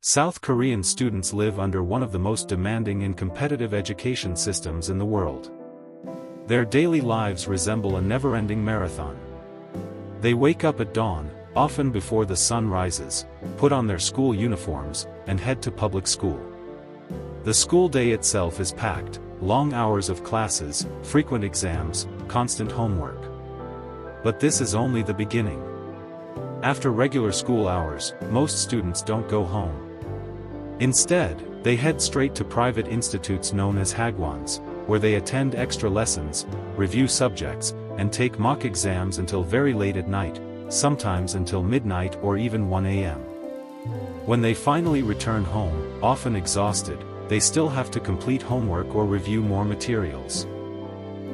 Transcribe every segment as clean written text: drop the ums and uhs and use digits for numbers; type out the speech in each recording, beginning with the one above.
South Korean students live under one of the most demanding and competitive education systems in the world. Their daily lives resemble a never-ending marathon. They wake up at dawn, often before the sun rises, put on their school uniforms, and head to public school. The school day itself is packed, long hours of classes, frequent exams, constant homework. But this is only the beginning. After regular school hours, most students don't go home. Instead, they head straight to private institutes known as hagwons, where they attend extra lessons, review subjects, and take mock exams until very late at night, sometimes until midnight or even 1 a.m. When they finally return home, often exhausted, they still have to complete homework or review more materials.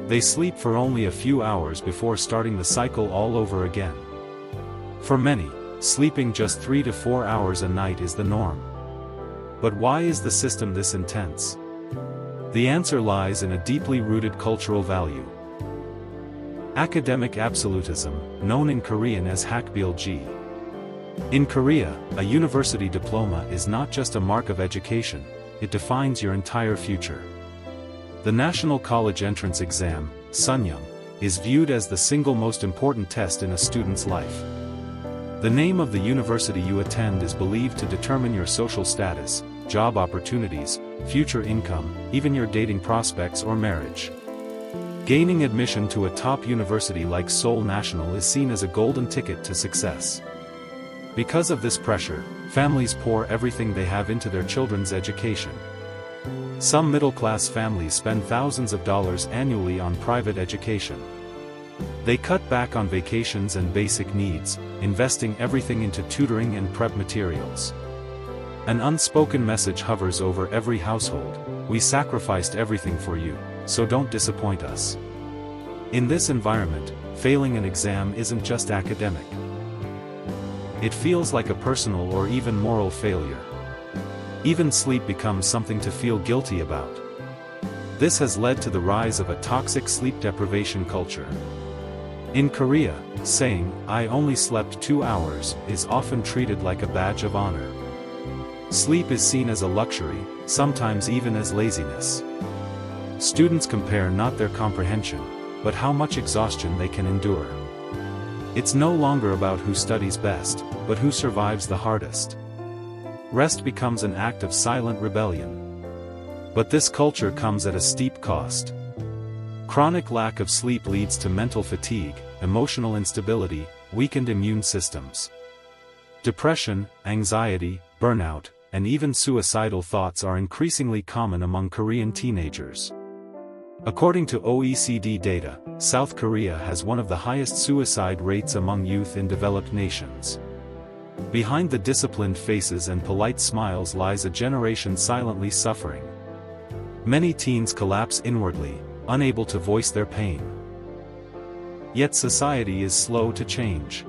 They sleep for only a few hours before starting the cycle all over again. For many, sleeping just 3 to 4 hours a night is the norm. But why is the system this intense? The answer lies in a deeply rooted cultural value. Academic absolutism, known in Korean as hakbilji. In Korea, a university diploma is not just a mark of education, it defines your entire future. The National College Entrance Exam, Sunyum, is viewed as the single most important test in a student's life. The name of the university you attend is believed to determine your social status, job opportunities, future income, even your dating prospects or marriage. Gaining admission to a top university like Seoul National is seen as a golden ticket to success. Because of this pressure, families pour everything they have into their children's education. Some middle-class families spend thousands of dollars annually on private education. They cut back on vacations and basic needs, investing everything into tutoring and prep materials. An unspoken message hovers over every household: we sacrificed everything for you, so don't disappoint us. In this environment, failing an exam isn't just academic. It feels like a personal or even moral failure. Even sleep becomes something to feel guilty about. This has led to the rise of a toxic sleep deprivation culture. In Korea, saying, "I only slept 2 hours," is often treated like a badge of honor. Sleep is seen as a luxury, sometimes even as laziness. Students compare not their comprehension, but how much exhaustion they can endure. It's no longer about who studies best, but who survives the hardest. Rest becomes an act of silent rebellion. But this culture comes at a steep cost. Chronic lack of sleep leads to mental fatigue, emotional instability, weakened immune systems. Depression, anxiety, burnout, and even suicidal thoughts are increasingly common among Korean teenagers. According to OECD data, South Korea has one of the highest suicide rates among youth in developed nations. Behind the disciplined faces and polite smiles lies a generation silently suffering. Many teens collapse inwardly, unable to voice their pain. Yet society is slow to change.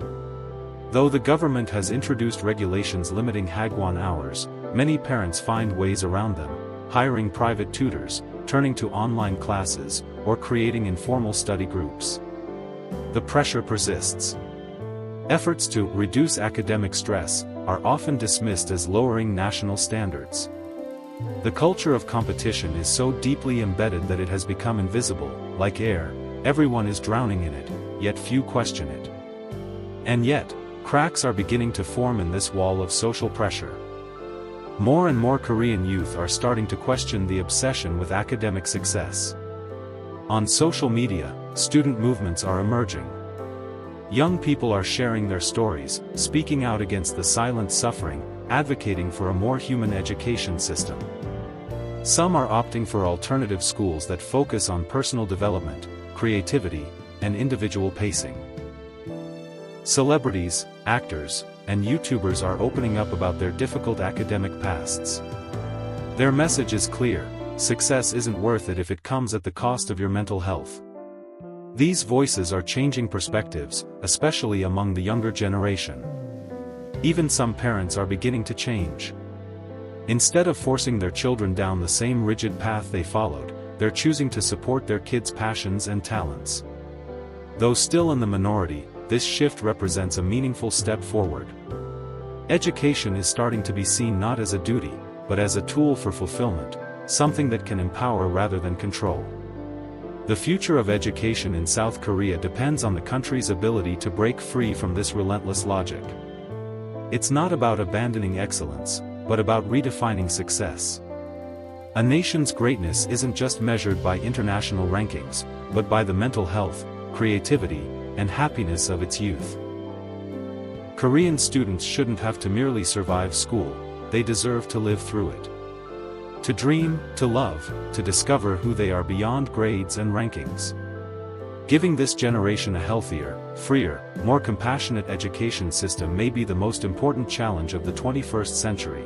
Though the government has introduced regulations limiting hagwon hours, many parents find ways around them, hiring private tutors, turning to online classes, or creating informal study groups. The pressure persists. Efforts to reduce academic stress are often dismissed as lowering national standards. The culture of competition is so deeply embedded that it has become invisible, like air. Everyone is drowning in it, yet few question it. And yet, cracks are beginning to form in this wall of social pressure. More and more Korean youth are starting to question the obsession with academic success. On social media, student movements are emerging. Young people are sharing their stories, speaking out against the silent suffering, advocating for a more human education system. Some are opting for alternative schools that focus on personal development, creativity, and individual pacing. Celebrities, actors, and YouTubers are opening up about their difficult academic pasts. Their message is clear: success isn't worth it if it comes at the cost of your mental health. These voices are changing perspectives, especially among the younger generation. Even some parents are beginning to change. Instead of forcing their children down the same rigid path they followed, they're choosing to support their kids' passions and talents. Though still in the minority, this shift represents a meaningful step forward. Education is starting to be seen not as a duty, but as a tool for fulfillment, something that can empower rather than control. The future of education in South Korea depends on the country's ability to break free from this relentless logic. It's not about abandoning excellence, but about redefining success. A nation's greatness isn't just measured by international rankings, but by the mental health, creativity, and happiness of its youth. Korean students shouldn't have to merely survive school, they deserve to live through it. To dream, to love, to discover who they are beyond grades and rankings. Giving this generation a healthier, freer, more compassionate education system may be the most important challenge of the 21st century.